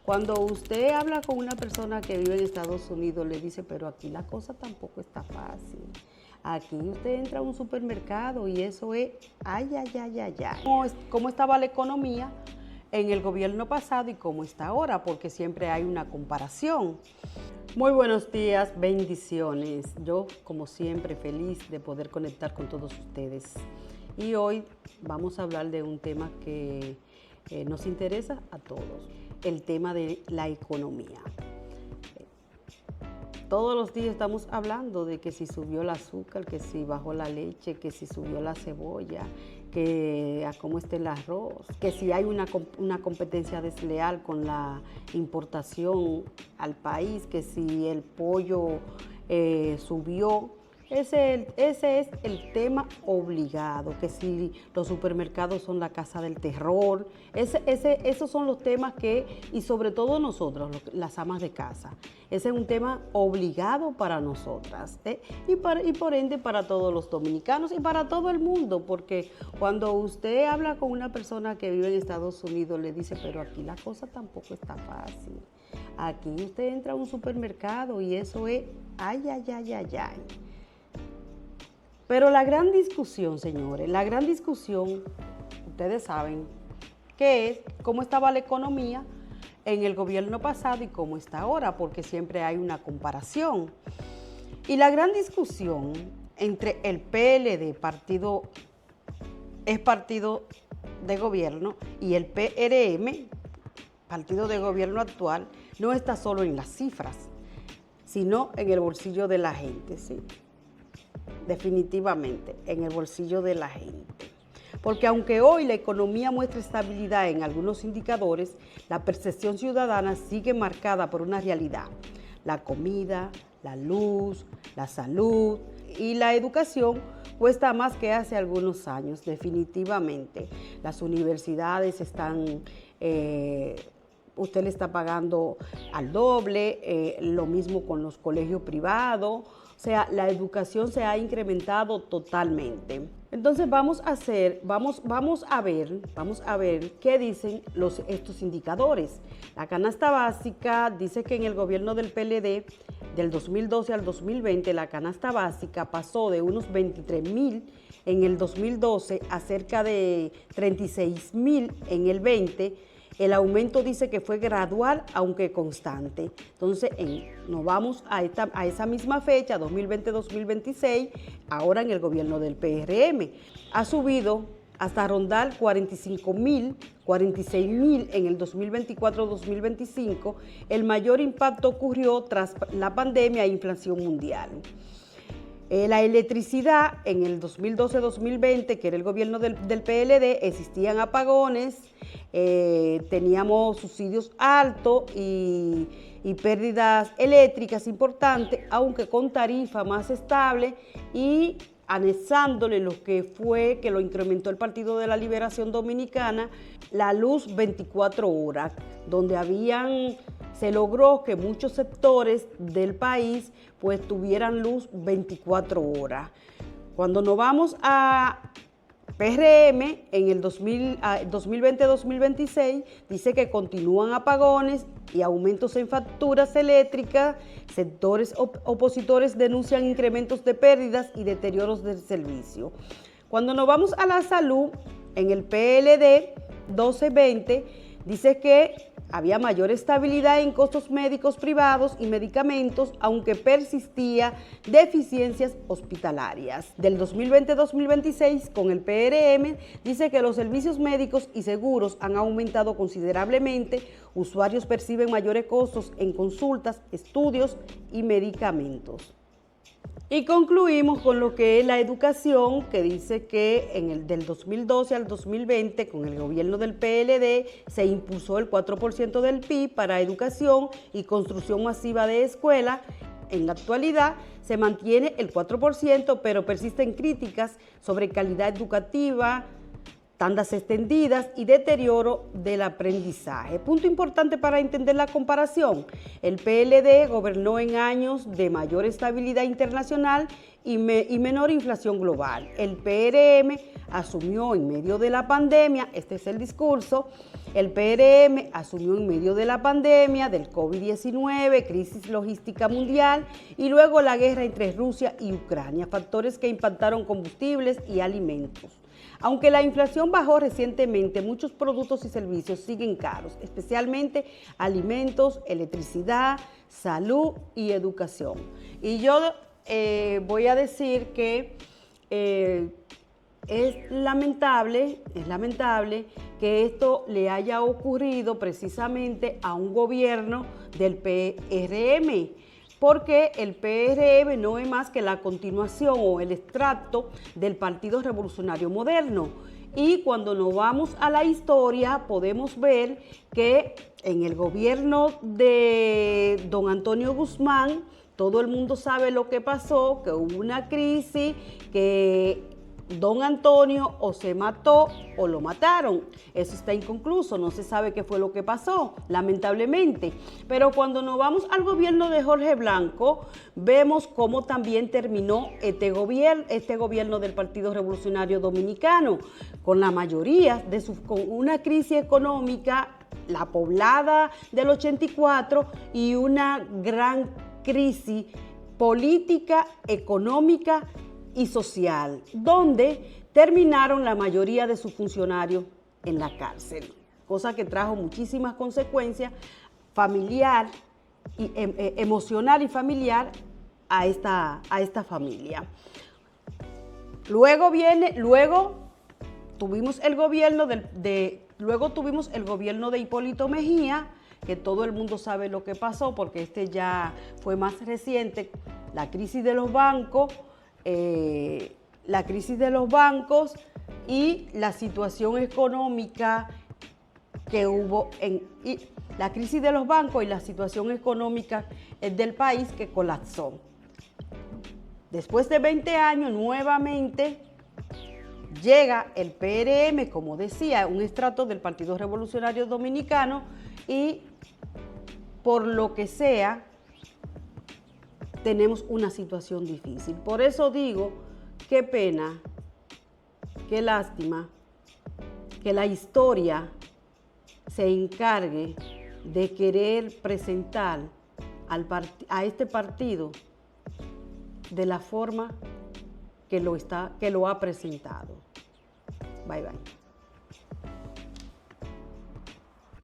Cuando usted habla con una persona que vive en Estados Unidos, le dice, pero aquí la cosa tampoco está fácil. Aquí usted entra a un supermercado y eso es, ay, ay, ay, ay, ay. ¿Cómo estaba la economía en el gobierno pasado y cómo está ahora? Porque siempre hay una comparación. Muy buenos días, bendiciones. Yo, como siempre, feliz de poder conectar con todos ustedes. Y hoy vamos a hablar de un tema que nos interesa a todos, el tema de la economía. Todos los días estamos hablando de que si subió el azúcar, que si bajó la leche, que si subió la cebolla, que a cómo está el arroz, que si hay una competencia desleal con la importación al país, que si el pollo subió. Ese es el tema obligado, que si los supermercados son la casa del terror, esos son los temas y sobre todo nosotros, las amas de casa, ese es un tema obligado para nosotras, y por ende para todos los dominicanos y para todo el mundo, porque cuando usted habla con una persona que vive en Estados Unidos, le dice, pero aquí la cosa tampoco está fácil. Aquí usted entra a un supermercado y eso es, ay, ay, ay, ay, ay. Pero la gran discusión, señores, la gran discusión, ustedes saben, que es cómo estaba la economía en el gobierno pasado y cómo está ahora, porque siempre hay una comparación. Y la gran discusión entre el PLD, partido de gobierno, y el PRM, partido de gobierno actual, no está solo en las cifras, sino en el bolsillo de la gente, ¿sí? Definitivamente, en el bolsillo de la gente. Porque aunque hoy la economía muestra estabilidad en algunos indicadores, la percepción ciudadana sigue marcada por una realidad. La comida, la luz, la salud y la educación cuesta más que hace algunos años, definitivamente. Las universidades están... usted le está pagando al doble, lo mismo con los colegios privados. O sea, la educación se ha incrementado totalmente. Entonces vamos a ver qué dicen estos indicadores. La canasta básica dice que en el gobierno del PLD, del 2012 al 2020, la canasta básica pasó de unos 23,000 en el 2012 a cerca de 36,000 en el 20. El aumento dice que fue gradual, aunque constante. Entonces, nos vamos a esa misma fecha, 2020-2026, ahora en el gobierno del PRM. Ha subido hasta rondar 45,000, 46,000 en el 2024-2025. El mayor impacto ocurrió tras la pandemia e inflación mundial. La electricidad en el 2012-2020, que era el gobierno del PLD, existían apagones, teníamos subsidios altos y pérdidas eléctricas importantes, aunque con tarifa más estable y anexándole lo que fue que lo incrementó el Partido de la Liberación Dominicana, la luz 24 horas, donde se logró que muchos sectores del país pues tuvieran luz 24 horas. Cuando nos vamos a PRM, en el 2020-2026, dice que continúan apagones y aumentos en facturas eléctricas. Sectores opositores denuncian incrementos de pérdidas y deterioros del servicio. Cuando nos vamos a la salud, en el PLD 12-20, dice que había mayor estabilidad en costos médicos privados y medicamentos, aunque persistía deficiencias hospitalarias. Del 2020-2026, con el PRM, dice que los servicios médicos y seguros han aumentado considerablemente. Usuarios perciben mayores costos en consultas, estudios y medicamentos. Y concluimos con lo que es la educación, que dice que del 2012 al 2020, con el gobierno del PLD, se impulsó el 4% del PIB para educación y construcción masiva de escuelas. En la actualidad se mantiene el 4%, pero persisten críticas sobre calidad educativa, tandas extendidas y deterioro del aprendizaje. Punto importante para entender la comparación: el PLD gobernó en años de mayor estabilidad internacional y menor inflación global. El PRM asumió en medio de la pandemia, este es el discurso, El PRM asumió en medio de la pandemia del COVID-19, crisis logística mundial y luego la guerra entre Rusia y Ucrania, factores que impactaron combustibles y alimentos. Aunque la inflación bajó recientemente, muchos productos y servicios siguen caros, especialmente alimentos, electricidad, salud y educación. Y yo voy a decir que es lamentable que esto le haya ocurrido precisamente a un gobierno del PRM, porque el PRM no es más que la continuación o el extracto del Partido Revolucionario Moderno. Y cuando nos vamos a la historia, podemos ver que en el gobierno de don Antonio Guzmán, todo el mundo sabe lo que pasó, que hubo una crisis, que don Antonio o se mató o lo mataron. Eso está inconcluso, no se sabe qué fue lo que pasó, lamentablemente. Pero cuando nos vamos al gobierno de Jorge Blanco, vemos cómo también terminó este gobierno del Partido Revolucionario Dominicano, con la mayoría con una crisis económica, la poblada del 84 y una gran crisis política, económica y social, donde terminaron la mayoría de sus funcionarios en la cárcel, cosa que trajo muchísimas consecuencias familiar y emocional y familiar a esta familia. Luego tuvimos el gobierno de Hipólito Mejía, que todo el mundo sabe lo que pasó, porque este ya fue más reciente, la crisis de los bancos, y la situación económica que hubo la crisis de los bancos y la situación económica del país que colapsó. Después de 20 años, nuevamente llega el PRM, como decía, un extracto del Partido Revolucionario Dominicano, y por lo que sea, tenemos una situación difícil. Por eso digo, qué pena, qué lástima que la historia se encargue de querer presentar a este partido de la forma que lo ha presentado. Bye, bye.